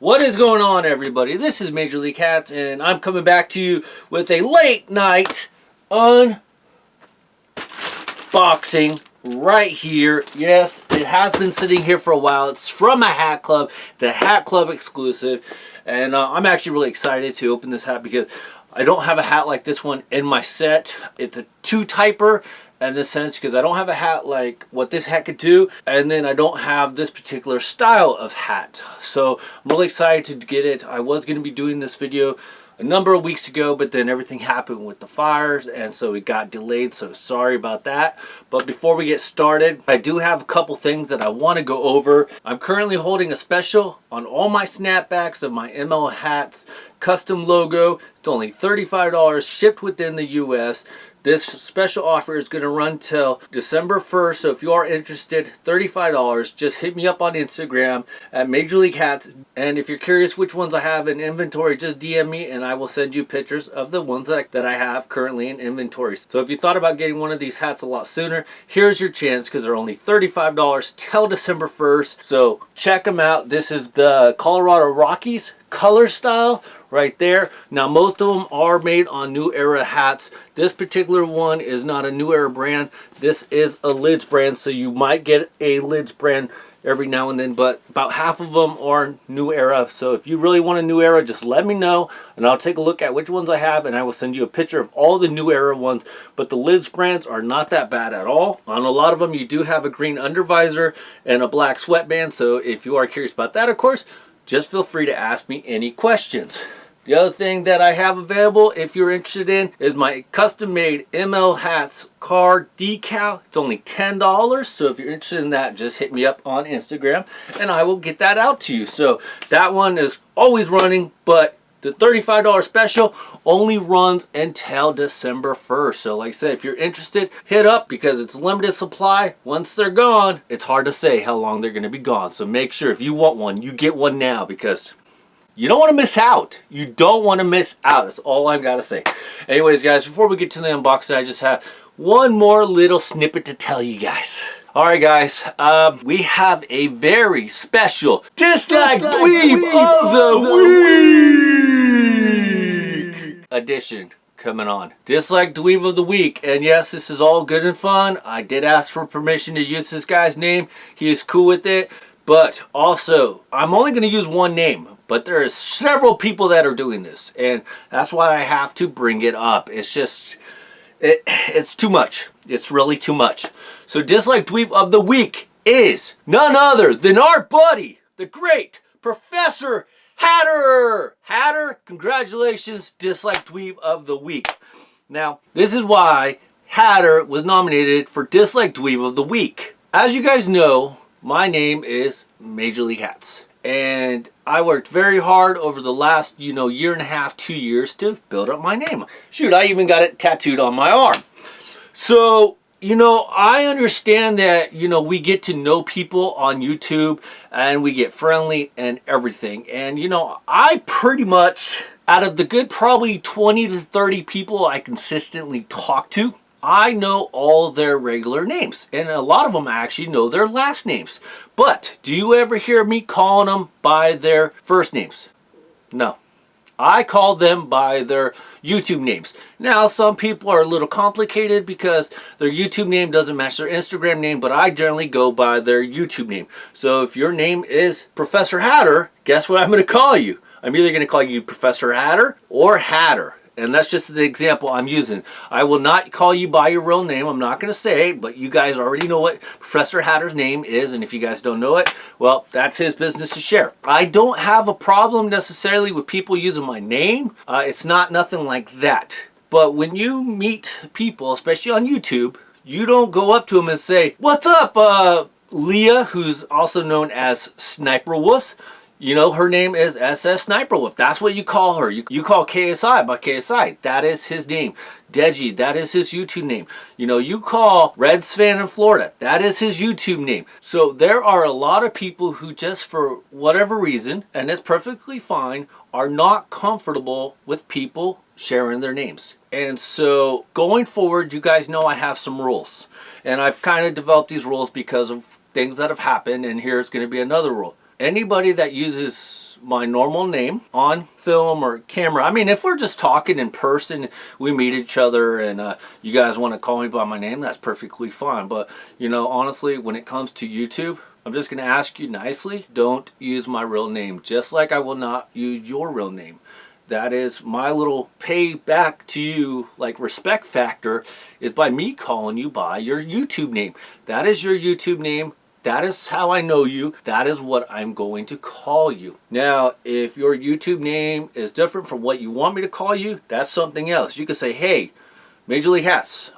What is going on, everybody? This is Major League Hats, and I'm coming back to you with a late night unboxing right here. Yes, it has been sitting here for a while. It's from a hat club. It's a hat club exclusive, and I'm actually really excited to open this hat because I don't have a hat like this one in my set. It's a two-typer in this sense because I don't have a hat like what this hat could do, and then I don't have this particular style of hat. So I'm really excited to get it. I was going to be doing this video a number of weeks ago, but then everything happened with the fires, and so it got delayed, so sorry about that. But before we get started, I do have a couple things that I want to go over. I'm currently holding a special on all my snapbacks of my ML hats custom logo. It's only $35 shipped within the US. This special offer is going to run till December 1st, so if you are interested, $35. Just hit me up on Instagram at Major League Hats, and if you're curious which ones I have in inventory, just DM me and I will send you pictures of the ones that I have currently in inventory. So if you thought about getting one of these hats a lot sooner, here's your chance because they're only $35 till December 1st. So check them out. This is the Colorado Rockies color style right there. Now most of them are made on New Era hats. This particular one is not a New Era brand. This is a Lids brand, so you might get a Lids brand every now and then, but about half of them are New Era. So if you really want a New Era, just let me know and I'll take a look at which ones I have and I will send you a picture of all the New Era ones. But the Lids brands are not that bad at all. On a lot of them you do have a green undervisor and a black sweatband, so if you are curious about that, of course, just feel free to ask me any questions. The other thing that I have available, if you're interested in, is my custom-made ML Hats card decal. It's only $10, so if you're interested in that, just hit me up on Instagram, and I will get that out to you. So that one is always running, but the $35 special only runs until December 1st. So like I said, if you're interested, hit up because it's limited supply. Once they're gone, it's hard to say how long they're going to be gone. So make sure if you want one, you get one now because you don't want to miss out. You don't want to miss out. That's all I've got to say. Anyways, guys, before we get to the unboxing, I just have one more little snippet to tell you guys. Alright guys, we have a very special Dislike Dweeb of the Week edition coming on. Dislike Dweeb of the Week. And yes, this is all good and fun. I did ask for permission to use this guy's name. He is cool with it. But also, I'm only going to use one name. But there is several people that are doing this. And that's why I have to bring it up. It's just, it's too much. It's really too much. So Dislike Dweeb of the Week is none other than our buddy, the great Professor Hatter. Hatter, congratulations, Dislike Dweeb of the Week. Now, this is why Hatter was nominated for Dislike Dweeb of the Week. As you guys know, my name is Major League Hats. And I worked very hard over the last, year and a half, 2 years to build up my name. Shoot, I even got it tattooed on my arm. So, I understand that, we get to know people on YouTube and we get friendly and everything. And, I pretty much, out of the good probably 20 to 30 people I consistently talk to, I know all their regular names, and a lot of them actually know their last names. But do you ever hear me calling them by their first names? No. I call them by their YouTube names. Now, some people are a little complicated because their YouTube name doesn't match their Instagram name, but I generally go by their YouTube name. So if your name is Professor Hatter, guess what I'm going to call you? I'm either going to call you Professor Hatter or Hatter. And that's just the example I'm using. I will not call you by your real name. I'm not going to say it, but you guys already know what Professor Hatter's name is. And if you guys don't know it, well, that's his business to share. I don't have a problem necessarily with people using my name. It's not nothing like that. But when you meet people, especially on YouTube, you don't go up to them and say, "What's up, Leah," who's also known as Sniper Wuss. Her name is SS Sniper Wolf. That's what you call her. You call KSI by KSI. That is his name. Deji, that is his YouTube name. You call Reds fan in Florida. That is his YouTube name. So there are a lot of people who just for whatever reason, and it's perfectly fine, are not comfortable with people sharing their names. And so going forward, you guys know I have some rules. And I've kind of developed these rules because of things that have happened, and here's going to be another rule. Anybody that uses my normal name on film or camera, I mean, if we're just talking in person, we meet each other and you guys want to call me by my name, that's perfectly fine. But, you know, honestly, when it comes to YouTube, I'm just going to ask you nicely, don't use my real name, just like I will not use your real name. That is my little payback to you, like respect factor, is by me calling you by your YouTube name. That is your YouTube name. That is how I know you. That is what I'm going to call you. Now, if your YouTube name is different from what you want me to call you, that's something else. You can say, hey, Major League Hats,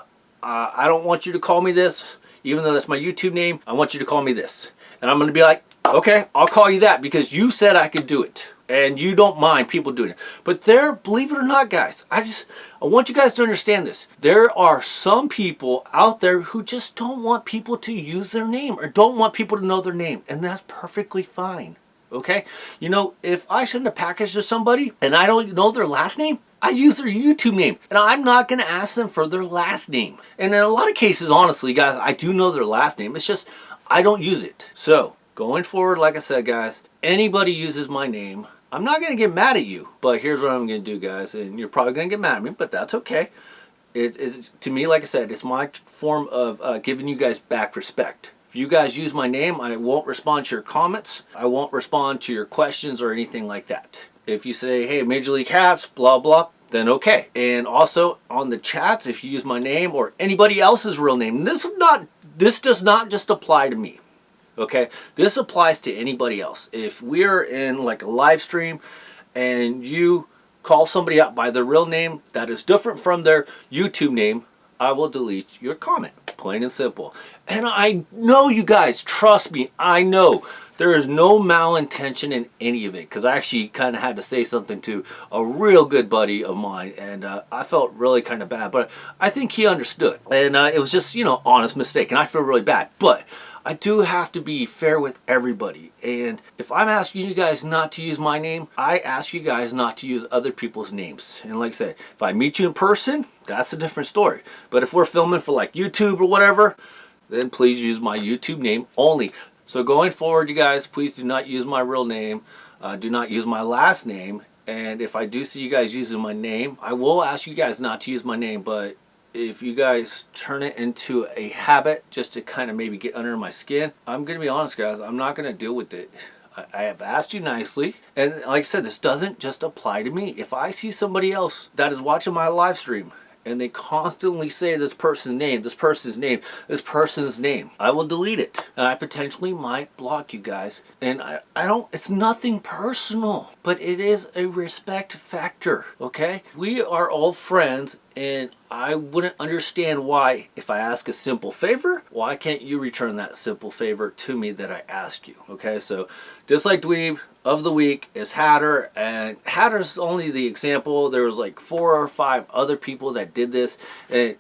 I don't want you to call me this. Even though that's my YouTube name, I want you to call me this. And I'm going to be like, okay, I'll call you that because you said I could do it. And you don't mind people doing it. But there, believe it or not, guys, I want you guys to understand this. There are some people out there who just don't want people to use their name or don't want people to know their name. And that's perfectly fine. Okay? You know, if I send a package to somebody and I don't know their last name, I use their YouTube name. And I'm not going to ask them for their last name. And in a lot of cases, honestly, guys, I do know their last name. It's just, I don't use it. So, going forward, like I said, guys, anybody uses my name, I'm not going to get mad at you, but here's what I'm going to do, guys, and you're probably going to get mad at me, but that's okay. It's, to me, like I said, it's my form of giving you guys back respect. If you guys use my name, I won't respond to your comments. I won't respond to your questions or anything like that. If you say, hey, Major League Hats, blah, blah, then okay. And also, on the chats, if you use my name or anybody else's real name, this does not just apply to me. Okay, this applies to anybody else. If we're in like a live stream and you call somebody out by their real name that is different from their YouTube name, I will delete your comment. Plain and simple. And I know you guys, trust me, I know there is no malintention in any of it, because I actually kind of had to say something to a real good buddy of mine, and I felt really kind of bad, but I think he understood. And it was just, you know, honest mistake, and I feel really bad. But I do have to be fair with everybody, and if I'm asking you guys not to use my name, I ask you guys not to use other people's names. And like I said, if I meet you in person, that's a different story. But if we're filming for like YouTube or whatever, then please use my YouTube name only. So going forward, you guys, please do not use my real name. Do not use my last name. And if I do see you guys using my name, I will ask you guys not to use my name, but if you guys turn it into a habit just to kind of maybe get under my skin, I'm going to be honest, guys, I'm not going to deal with it. I have asked you nicely, and like I said, this doesn't just apply to me. If I see somebody else that is watching my live stream and they constantly say this person's name, this person's name, this person's name, I will delete it. And I potentially might block you guys. And I don't, it's nothing personal, but it is a respect factor, okay? We are all friends, and I wouldn't understand why, if I ask a simple favor, why can't you return that simple favor to me that I asked you, okay? So, Dislike Dweeb of the week is Hatter, and Hatter's only the example. There was like 4 or 5 other people that did this, and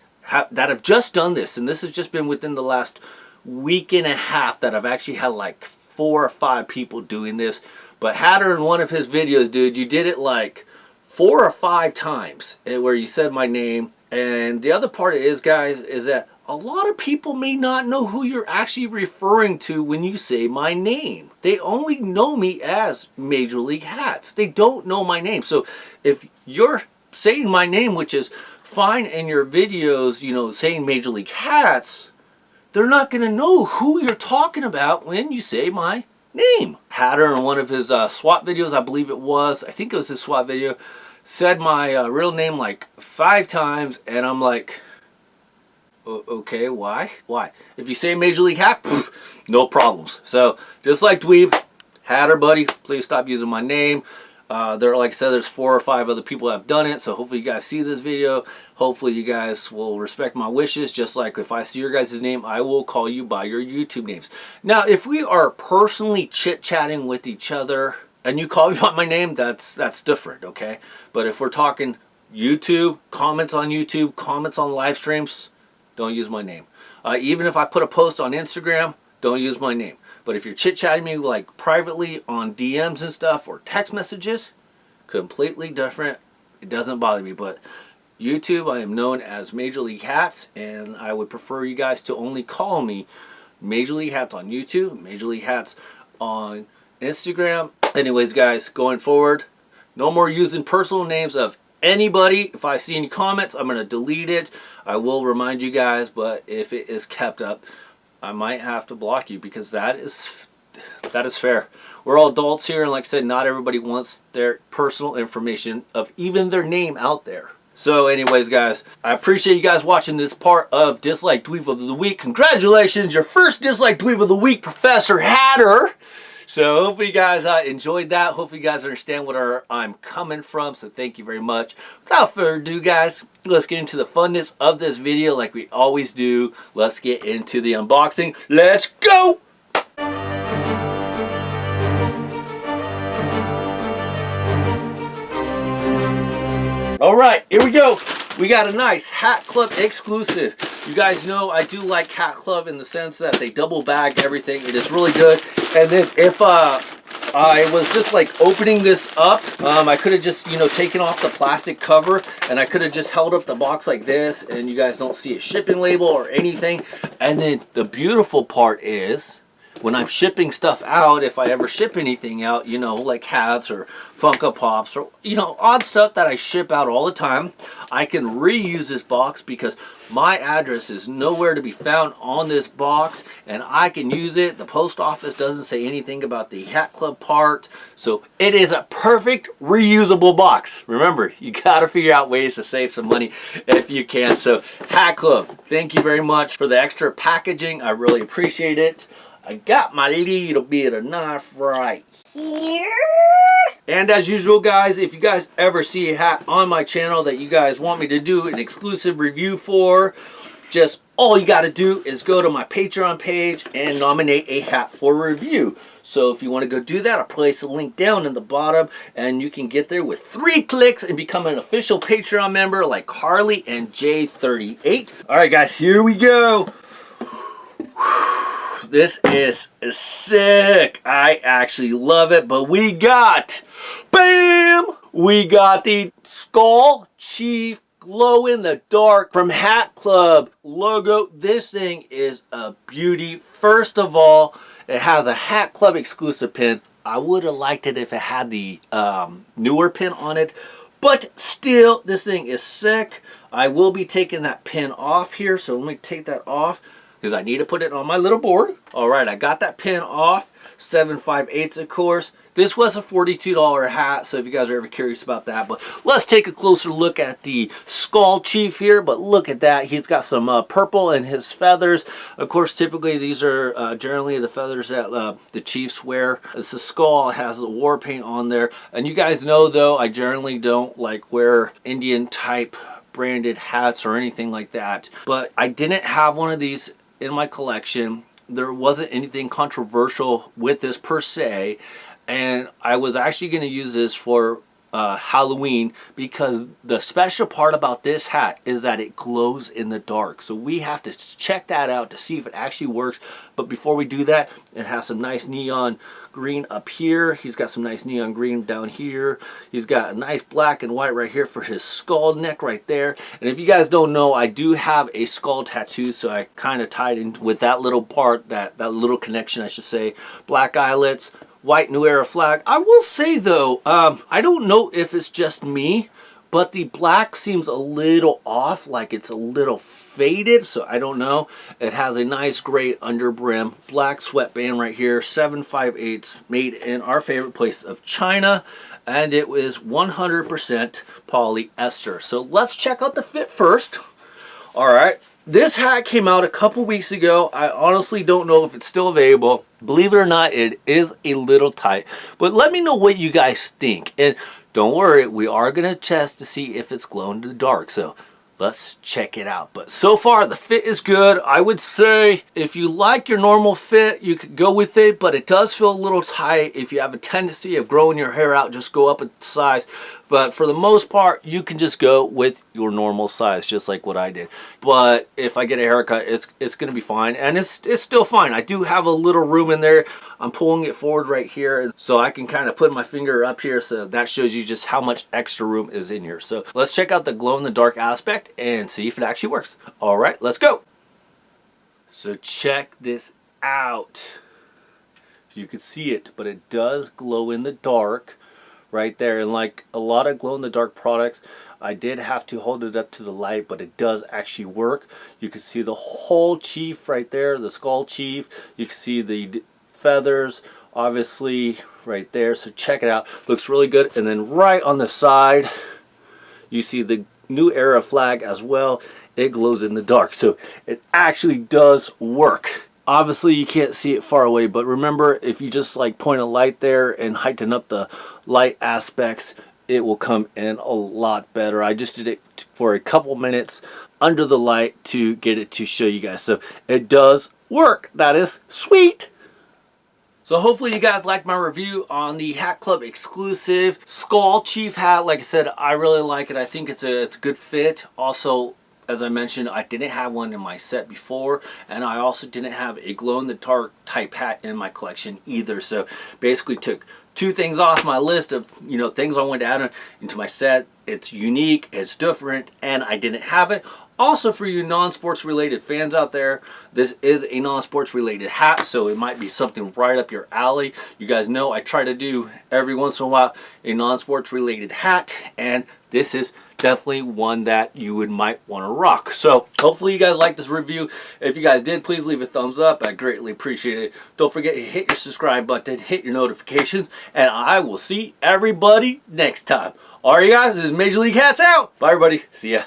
that have just done this, and this has just been within the last week and a half that I've actually had like 4 or 5 people doing this. But Hatter, in one of his videos, dude, you did it like 4 or 5 times where you said my name. And the other part is, guys, is that a lot of people may not know who you're actually referring to when you say my name. They only know me as Major League Hats. They don't know my name. So if you're saying my name, which is fine in your videos, you know, saying Major League Hats, they're not going to know who you're talking about when you say my name. Hatter, in one of his SWAT videos, I believe it was, I think it was his SWAT video, said my real name like 5 times, and I'm like, okay, why? Why? If you say Major League Hat, no problems. So, Dislike Dweeb, Hatter, buddy, please stop using my name. Like I said, there's 4 or 5 other people that have done it, so hopefully you guys see this video. Hopefully you guys will respect my wishes, just like if I see your guys' name, I will call you by your YouTube names. Now, if we are personally chit-chatting with each other, and you call me by my name, that's different, okay? But if we're talking YouTube, comments on live streams, don't use my name. Even if I put a post on Instagram, don't use my name. But if you're chit-chatting me like privately on DMs and stuff or text messages, completely different. It doesn't bother me. But YouTube, I am known as Major League Hats, and I would prefer you guys to only call me Major League Hats on YouTube, Major League Hats on Instagram. Anyways, guys, going forward, no more using personal names of anybody. If I see any comments, I'm going to delete it. I will remind you guys, but if it is kept up, I might have to block you, because that is fair. We're all adults here, and like I said, not everybody wants their personal information of even their name out there. So anyways, guys, I appreciate you guys watching this part of Dislike Dweeb of the Week. Congratulations, your first Dislike Dweeb of the Week, Professor Hatter. So hopefully you guys enjoyed that. Hopefully you guys understand where I'm coming from. So thank you very much. Without further ado, guys, let's get into the funness of this video like we always do. Let's get into the unboxing. Let's go! Alright, here we go. We got a nice Hat Club exclusive. You guys know I do like Hat Club in the sense that they double bag everything. It is really good. And then if I was just like opening this up, I could have just, you know, taken off the plastic cover, and I could have just held up the box like this, and you guys don't see a shipping label or anything. And then the beautiful part is, when I'm shipping stuff out, if I ever ship anything out, you know, like hats or Funko Pops or, you know, odd stuff that I ship out all the time, I can reuse this box because my address is nowhere to be found on this box, and I can use it. The post office doesn't say anything about the Hat Club part, so it is a perfect reusable box. Remember, you got to figure out ways to save some money if you can. So Hat Club, thank you very much for the extra packaging. I really appreciate it. I got my little bit of knife right here. And as usual, guys, if you guys ever see a hat on my channel that you guys want me to do an exclusive review for, just all you got to do is go to my Patreon page and nominate a hat for review. So if you want to go do that, I'll place a link down in the bottom, and you can get there with 3 clicks and become an official Patreon member like Harley and J38. All right, guys, here we go. This is sick. I actually love it. But we got, bam! We got the Skull Chief Glow in the Dark from Hat Club logo. This thing is a beauty. First of all, it has a Hat Club exclusive pin. I would have liked it if it had the newer pin on it. But still, this thing is sick. I will be taking that pin off here. So let me take that off, because I need to put it on my little board. All right, I got that pin off. 7/5/8, of course. This was a $42 hat, so if you guys are ever curious about that. But let's take a closer look at the Skull Chief here. But look at that. He's got some purple in his feathers. Of course, typically these are generally the feathers that the Chiefs wear. It's a skull. It has the war paint on there. And you guys know, though, I generally don't like wear Indian type branded hats or anything like that. But I didn't have one of these in my collection. There wasn't anything controversial with this per se, and I was actually going to use this for Halloween, because the special part about this hat is that it glows in the dark. So we have to check that out to see if it actually works. But before we do that, it has some nice neon green up here. He's got some nice neon green down here. He's got a nice black and white right here for his skull neck right there. And if you guys don't know, I do have a skull tattoo, so I kind of tied in with that little part, that little connection, I should say. Black eyelets, white New Era flag. I will say, though, I don't know if it's just me, but the black seems a little off, like it's a little faded, so I don't know. It has a nice gray underbrim, black sweatband right here, 7/5/8, made in our favorite place of China, and it was 100% polyester. So let's check out the fit first. All right. This hat came out a couple weeks ago. I honestly don't know if it's still available. Believe it or not, it is a little tight. But let me know what you guys think. And don't worry, we are going to test to see if it's glowing in the dark. So let's check it out. But so far, the fit is good. I would say if you like your normal fit, you could go with it. But it does feel a little tight. If you have a tendency of growing your hair out, just go up a size. But for the most part, you can just go with your normal size, just like what I did. But if I get a haircut, it's going to be fine. And it's still fine. I do have a little room in there. I'm pulling it forward right here, so I can kind of put my finger up here. So that shows you just how much extra room is in here. So let's check out the glow-in-the-dark aspect and see if it actually works. All right, let's go. So check this out. if you could see it, but it does glow in the dark right there. And like a lot of glow in the dark products, I did have to hold it up to the light, but it does actually work. You can see the whole chief right there, the skull chief. You can see the feathers obviously right there, so check it out. Looks really good. And then right on the side you see the New Era flag as well. It glows in the dark, so it actually does work. Obviously you can't see it far away, but remember, if you just like point a light there and heighten up the light aspects, it will come in a lot better. I just did it for a couple minutes under the light to get it to show you guys, so it does work. That is sweet. So hopefully you guys liked my review on the Hat Club exclusive Skull Chief hat. Like I said, I really like it. I think it's a good fit. Also, as I mentioned, I didn't have one in my set before, and I also didn't have a glow-in-the-dark type hat in my collection either. So basically took two things off my list of, you know, things I wanted to add into my set. It's unique, it's different, and I didn't have it. Also, for you non-sports related fans out there, this is a non-sports related hat, so it might be something right up your alley. You guys know I try to do every once in a while a non-sports related hat, and this is definitely one that you might want to rock. So hopefully you guys like this review. If you guys did, please leave a thumbs up. I greatly appreciate it. Don't forget to hit your subscribe button, hit your notifications, and I will see everybody next time. Alright guys, this is Major League Hats out. Bye everybody. See ya.